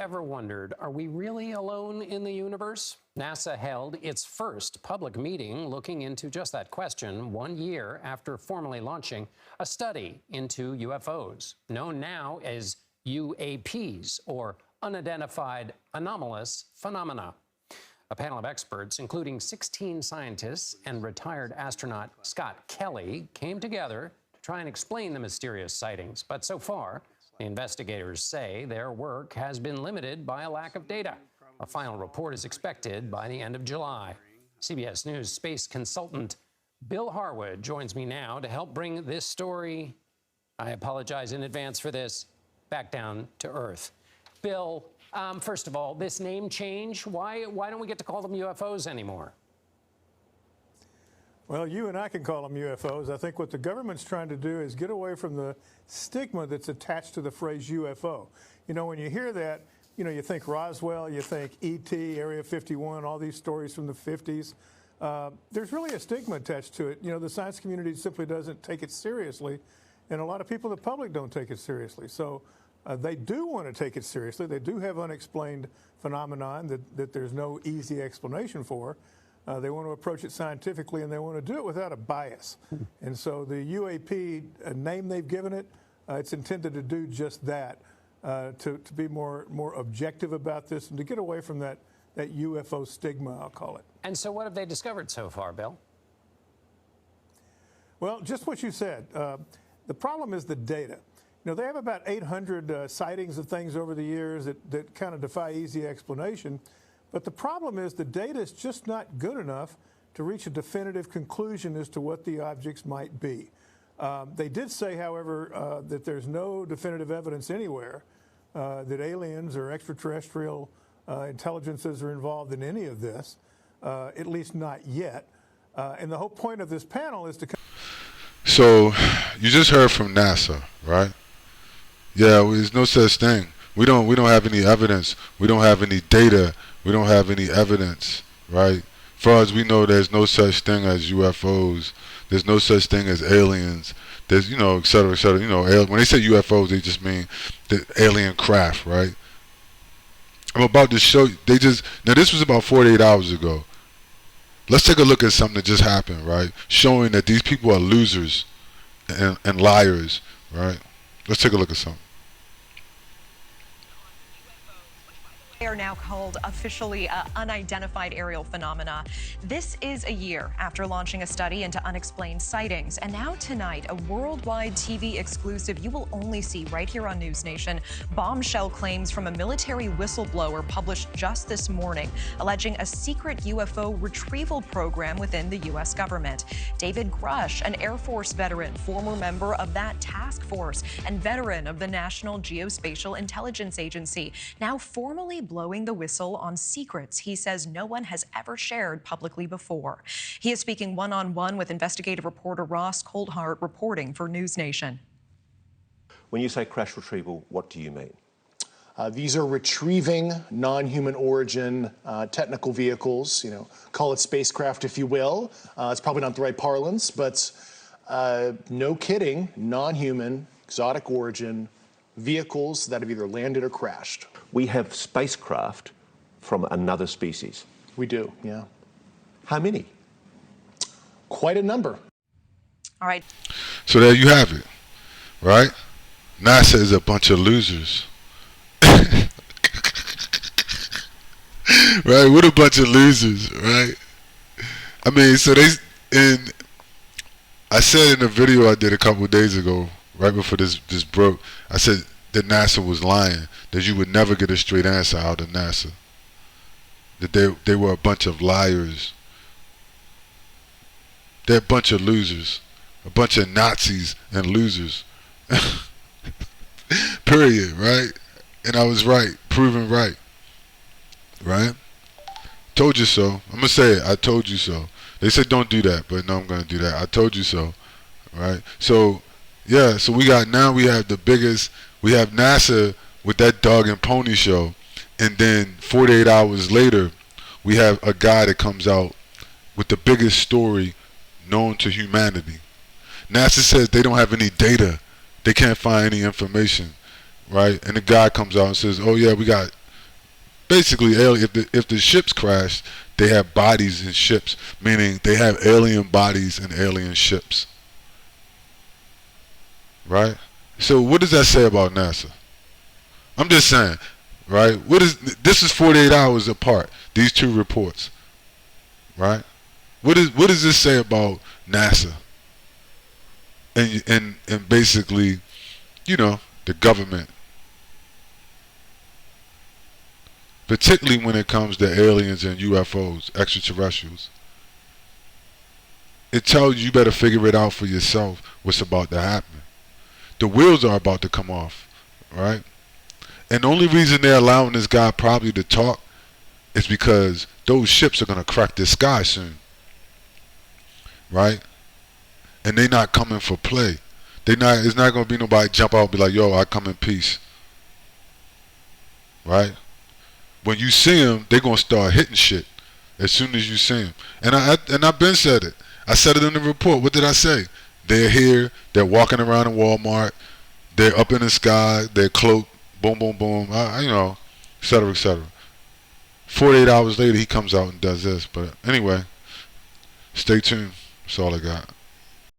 ever wondered, are we really alone in the universe? NASA held its first public meeting looking into just that question 1 year after formally launching a study into UFOs, known now as UAPs, or unidentified anomalous phenomena. A panel of experts, including 16 scientists and retired astronaut Scott Kelly, came together to try and explain the mysterious sightings. But so far, the investigators say their work has been limited by a lack of data. A final report is expected by the end of July. CBS News space consultant Bill Harwood joins me now to help bring this story, I apologize in advance for this, back down to earth. Bill, first of all, this name change, why don't we get to call them UFOs anymore? Well, you and I can call them UFOs. I think what the government's trying to do is get away from the stigma that's attached to the phrase UFO. You know, when you hear that, you know, you think Roswell, you think E.T., Area 51, all these stories from the 50s. There's really a stigma attached to it. You know, the science community simply doesn't take it seriously, and a lot of people in the public don't take it seriously. So they do want to take it seriously. They do have unexplained phenomenon that there's no easy explanation for. They want to approach it scientifically, and they want to do it without a bias. And so the UAP name they've given it, it's intended to do just that, to be more objective about this and to get away from that UFO stigma, I'll call it. And so what have they discovered so far, Bill? Well, just what you said. The problem is the data. You know, they have about 800 sightings of things over the years that kind of defy easy explanation. But the problem is the data is just not good enough to reach a definitive conclusion as to what the objects might be. They did say, however, that there's no definitive evidence anywhere that aliens or extraterrestrial intelligences are involved in any of this, at least not yet. And the whole point of this panel is to... So you just heard from NASA, right? Yeah, there's no such thing. We don't have any evidence. We don't have any data. We don't have any evidence, right? As far as we know, there's no such thing as UFOs. There's no such thing as aliens. There's, you know, et cetera, et cetera. You know, when they say UFOs, they just mean the alien craft, right? I'm about to show you. Now this was about 48 hours ago. Let's take a look at something that just happened, right? Showing that these people are losers and liars, right? Let's take a look at something. They are now called officially unidentified aerial phenomena. This is a year after launching a study into unexplained sightings. And now tonight, a worldwide TV exclusive you will only see right here on News Nation. Bombshell claims from a military whistleblower published just this morning, alleging a secret UFO retrieval program within the U.S. government. David Grush, an Air Force veteran, former member of that task force, and veteran of the National Geospatial Intelligence Agency, now formally blowing the whistle on secrets he says no one has ever shared publicly before. He is speaking one-on-one with investigative reporter Ross Coulthart, reporting for News Nation. When you say crash retrieval, what do you mean? These are retrieving non-human origin technical vehicles, you know, call it spacecraft if you will. It's probably not the right parlance, but no kidding, non-human, exotic origin vehicles that have either landed or crashed. We have spacecraft from another species. We do, yeah. How many? Quite a number. All right. So there you have it, right? NASA is a bunch of losers. Right? What a bunch of losers, right? I mean, so I said in a video I did a couple of days ago, right before this broke, I said that NASA was lying, that you would never get a straight answer out of NASA, that they were a bunch of liars. They're a bunch of losers, a bunch of Nazis and losers. Period, right? And I was right, proven right, right? Told you so. I'm gonna say it. I told you so. They said don't do that, but no, I'm gonna do that. I told you so, right? So yeah, so we have the biggest. We have NASA with that dog and pony show, and then 48 hours later, we have a guy that comes out with the biggest story known to humanity. NASA says they don't have any data, they can't find any information, right? And the guy comes out and says, "Oh yeah, we got basically, if the ships crash, they have bodies in ships, meaning they have alien bodies in alien ships. Right? So what does that say about NASA? I'm just saying, right? This is 48 hours apart, these two reports. Right? What does this say about NASA? And basically, the government. Particularly when it comes to aliens and UFOs, extraterrestrials. It tells you better figure it out for yourself what's about to happen. The wheels are about to come off, right? And the only reason they're allowing this guy probably to talk is because those ships are going to crack the sky soon, right? And they're not coming for play. It's not going to be nobody jump out and be like, yo, I come in peace, right? When you see them, they're going to start hitting shit as soon as you see them. And I've been said it. I said it in the report. What did I say? They're here. They're walking around in Walmart. They're up in the sky. They're cloaked. Boom, boom, boom. Et cetera, et cetera. 48 hours later, he comes out and does this. But anyway, stay tuned. That's all I got.